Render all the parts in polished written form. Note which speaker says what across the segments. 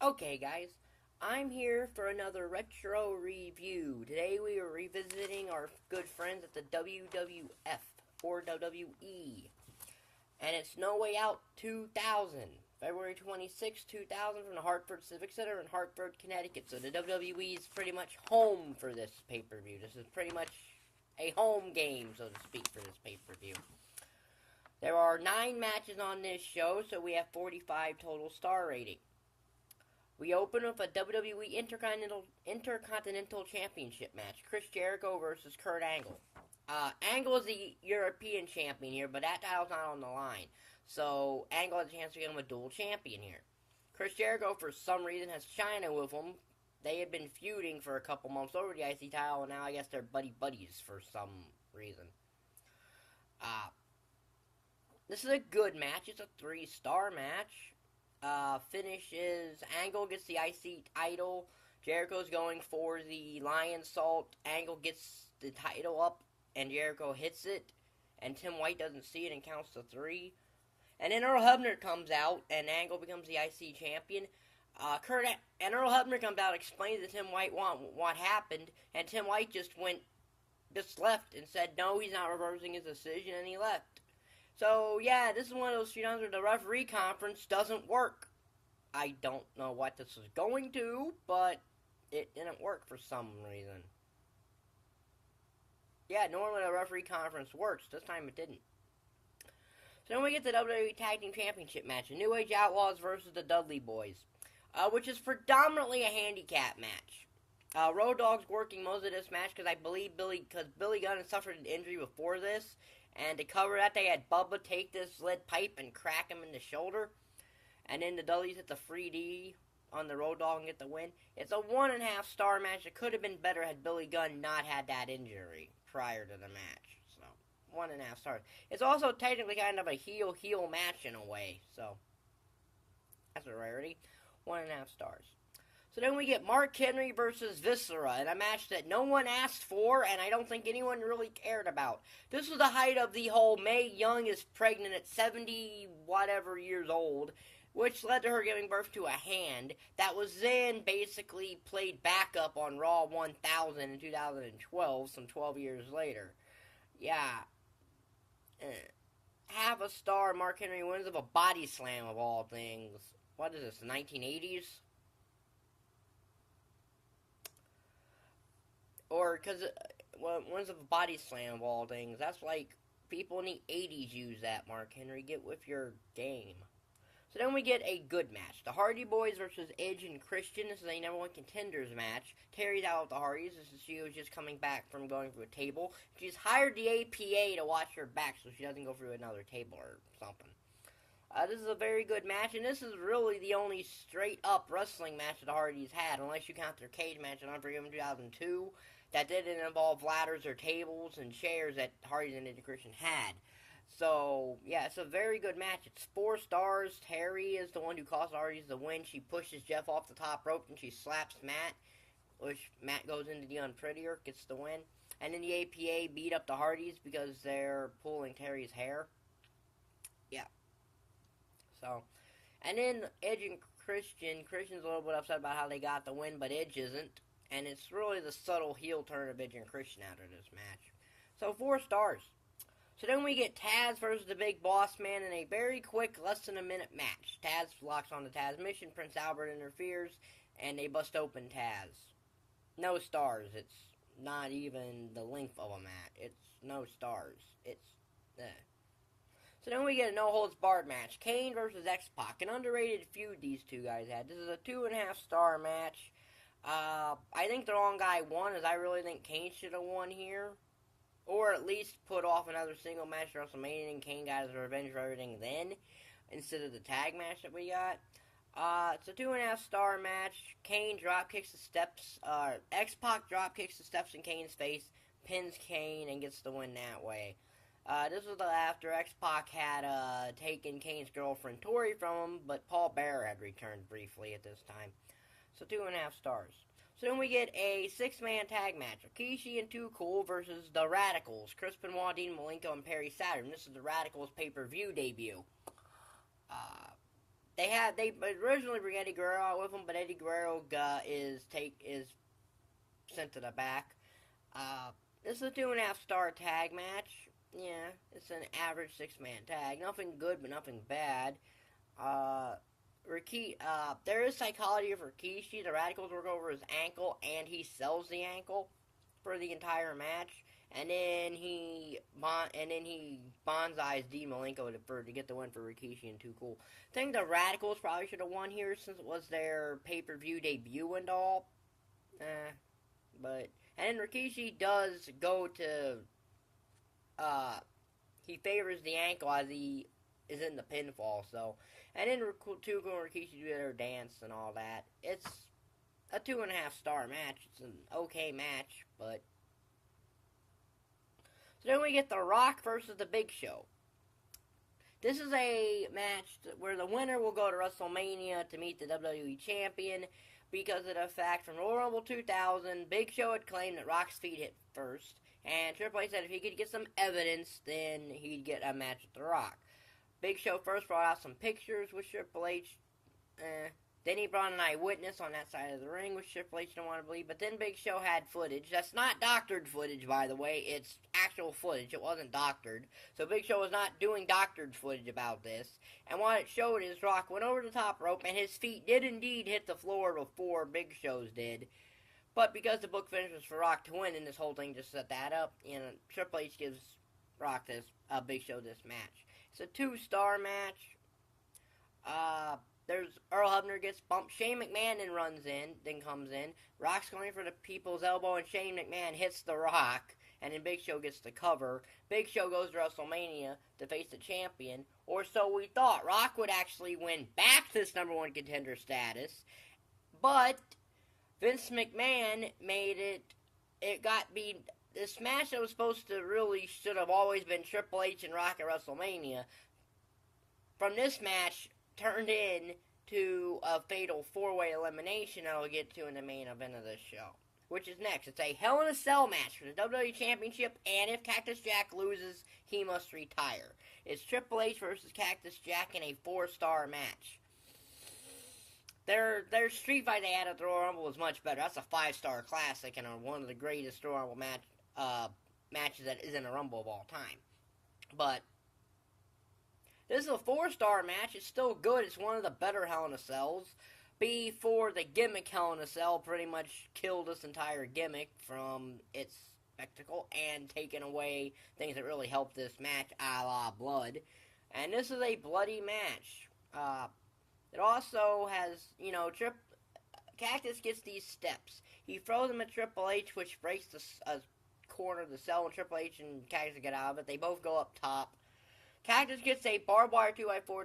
Speaker 1: Okay, guys, I'm here for another retro review. Today we are revisiting our good friends at the WWF, or WWE, and it's No Way Out 2000, February 26, 2000, from the Hartford Civic Center in Hartford, Connecticut. So the WWE is pretty much home for this pay-per-view. This is pretty much a home game, so to speak, for this pay-per-view. There are 9 matches on this show, so we have 45 total star rating. We open with a WWE Intercontinental Championship match. Chris Jericho versus Kurt Angle. Angle is the European champion here, but that title's not on the line. So, Angle has a chance to become a dual champion here. Chris Jericho, for some reason, has Chyna with him. They had been feuding for a couple months over the IC title, and now I guess they're buddies for some reason. This is a good match. It's a 3-star match. Finish is Angle gets the IC title. Jericho's going for the Lion Salt. Angle gets the title up, and Jericho hits it. And Tim White doesn't see it and counts to 3. And then Earl Hebner comes out, and Angle becomes the IC champion. Earl Hebner comes out, explains to Tim White what happened, and Tim White just left and said no, he's not reversing his decision, and he left. So, yeah, this is one of those few times where the referee conference doesn't work. I don't know what this is going to, but it didn't work for some reason. Yeah, normally the referee conference works. This time it didn't. So then we get the WWE Tag Team Championship match. The New Age Outlaws versus the Dudley Boyz, which is predominantly a handicap match. Road Dogg's working most of this match because I believe Billy Gunn had suffered an injury before this. And to cover that, they had Bubba take this lead pipe and crack him in the shoulder. And then the Dudleys hit the 3D on the Road Dogg and get the win. It's a 1.5-star match. It could have been better had Billy Gunn not had that injury prior to the match. So, 1.5 stars. It's also technically kind of a heel-heel match in a way. So, that's a rarity. 1.5 stars. So then we get Mark Henry versus Viscera in a match that no one asked for, and I don't think anyone really cared about. This was the height of the whole Mae Young is pregnant at 70-whatever years old, which led to her giving birth to a hand that was then basically played backup on Raw 1000 in 2012, some 12 years later. Yeah. Half a star, Mark Henry wins with a body slam of all things. What is this, the 1980s? Or, because, when's a body slam of all things? That's like, people in the 80s use that, Mark Henry. Get with your game. So then we get a good match. The Hardy Boyz versus Edge and Christian. This is a number 1 contenders match. Terry's out with the Hardys. She was just coming back from going through a table. She's hired the APA to watch her back so she doesn't go through another table or something. This is a very good match, and this is really the only straight-up wrestling match that the Hardys had, unless you count their cage match in Unforgiven 2002. That didn't involve ladders or tables and chairs that Hardys and Edge and Christian had. So, yeah, it's a very good match. It's 4 stars. Terri is the one who cost the Hardys the win. She pushes Jeff off the top rope and she slaps Matt, which Matt goes into the unprettier, gets the win. And then the APA beat up the Hardys because they're pulling Terry's hair. Yeah. So, and then Edge and Christian's a little bit upset about how they got the win, but Edge isn't. And it's really the subtle heel turn of Edge and Christian after this match. So, 4 stars. So then we get Tazz versus the Big Boss Man in a very quick, less than a minute match. Tazz locks on the Tazz mission, Prince Albert interferes, and they bust open Tazz. No stars. It's not even the length of a match. It's no stars. It's, So then we get a no-holds-barred match. Kane versus X-Pac. An underrated feud these two guys had. This is a 2.5-star match. I think the wrong guy won, as I really think Kane should have won here. Or at least put off another single match at WrestleMania and Kane got his revenge for everything then, instead of the tag match that we got. It's a 2.5-star match. Kane drop kicks the steps, X-Pac drop kicks the steps in Kane's face, pins Kane, and gets the win that way. This was after X-Pac had taken Kane's girlfriend Tori from him, but Paul Bearer had returned briefly at this time. So 2.5 stars. So then we get a 6-man tag match. Rikishi and Too Cool versus the Radicals. Chris Benoit, Dean Malenko, and Perry Saturn. This is the Radicals pay-per-view debut. they originally bring Eddie Guerrero out with them, but Eddie Guerrero is sent to the back. This is a 2.5-star tag match. Yeah, it's an average 6-man tag. Nothing good, but nothing bad. There is psychology of Rikishi. The Radicals work over his ankle, and he sells the ankle for the entire match. And then he bonsais Malenko to get the win for Rikishi and Too Cool. I think the Radicals probably should have won here since it was their pay-per-view debut and all. And then Rikishi does go to, he favors the ankle as he is in the pinfall, so. And then Too Cool and Rikishi do their dance and all that. It's a 2.5-star match. It's an okay match, but. So then we get The Rock versus The Big Show. This is a match where the winner will go to WrestleMania to meet the WWE Champion because of the fact from Royal Rumble 2000, Big Show had claimed that Rock's feet hit first, and Triple H said if he could get some evidence, then he'd get a match with The Rock. Big Show first brought out some pictures with Triple H. Then he brought an eyewitness on that side of the ring, which Triple H didn't want to believe. But then Big Show had footage. That's not doctored footage, by the way. It's actual footage. It wasn't doctored. So Big Show was not doing doctored footage about this. And what it showed is Rock went over the top rope, and his feet did indeed hit the floor before Big Show's did. But because the book finish was for Rock to win, and this whole thing just set that up, Triple H gives Big Show this match. It's a 2-star match. There's Earl Hebner gets bumped. Shane McMahon then comes in. Rock's going for the people's elbow, and Shane McMahon hits the Rock, and then Big Show gets the cover. Big Show goes to WrestleMania to face the champion, or so we thought. Rock would actually win back to this number 1 contender status, but Vince McMahon made it got beat. This match that was supposed to should have always been Triple H and Rock at WrestleMania. From this match, turned into a fatal 4-way elimination that I'll get to in the main event of this show, which is next. It's a Hell in a Cell match for the WWE Championship, and if Cactus Jack loses, he must retire. It's Triple H versus Cactus Jack in a 4-star match. Their street fight they had at the Royal Rumble was much better. That's a 5-star classic and one of the greatest Royal Rumble matches that is in a Rumble of all time. But this is a 4-star match. It's still good. It's one of the better Hell in a Cells. Before the gimmick Hell in a Cell pretty much killed this entire gimmick from its spectacle and taken away things that really helped this match, a la blood. And this is a bloody match. It also has, Cactus gets these steps. He throws them at Triple H, which breaks a corner of the cell, and Triple H and Cactus get out of it. They both go up top. Cactus gets a barbed wire 2x4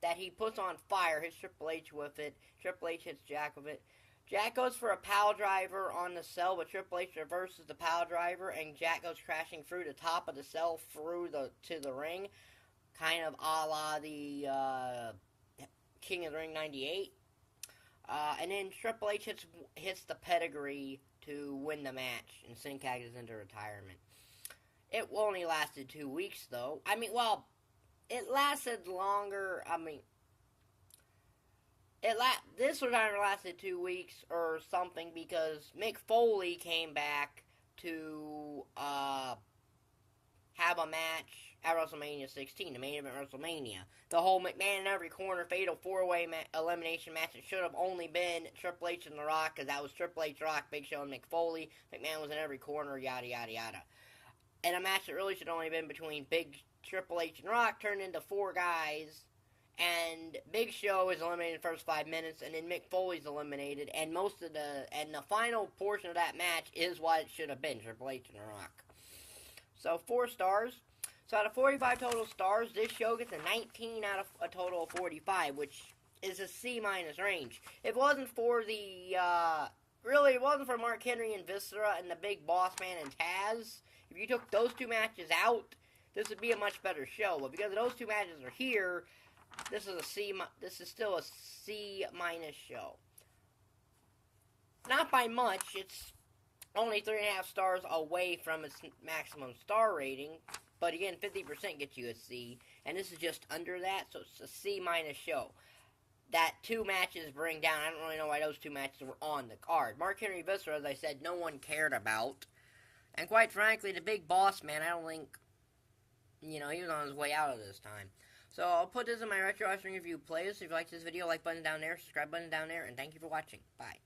Speaker 1: that he puts on fire, hits Triple H with it. Triple H hits Jack with it. Jack goes for a pile driver on the cell, but Triple H reverses the pile driver, and Jack goes crashing through the top of the cell to the ring, kind of a la the King of the Ring 98. And then Triple H hits the pedigree to win the match and send Cactus into retirement. It only lasted 2 weeks, though. It lasted longer. This was only lasted 2 weeks or something because Mick Foley came back to have a match at WrestleMania 16, the main event WrestleMania. The whole McMahon in every corner fatal 4-way elimination match. It should have only been Triple H and The Rock because that was Triple H, Rock, Big Show, and Mick Foley. McMahon was in every corner, yada, yada, yada. And a match that really should have only been between Big Triple H and Rock turned into 4 guys, and Big Show is eliminated in the first 5 minutes, and then Mick Foley's eliminated, and the final portion of that match is what it should have been, Triple H and The Rock. So 4 stars. So out of 45 total stars, this show gets a 19 out of a total of 45, which is a C- range. If it wasn't for it wasn't for Mark Henry and Viscera and the Big Boss Man and Tazz. If you took those 2 matches out, this would be a much better show. But because those 2 matches are here, this is still a C- show. Not by much. It's only 3.5 stars away from its maximum star rating. But again, 50% gets you a C. And this is just under that, so it's a C- show. that 2 matches bring down. I don't really know why those 2 matches were on the card. Mark Henry Viscera, as I said, no one cared about. And quite frankly, the big boss man, I don't think, he was on his way out of this time. So I'll put this in my Retro Wrestling Review playlist. If you like this video, like button down there, subscribe button down there, and thank you for watching. Bye.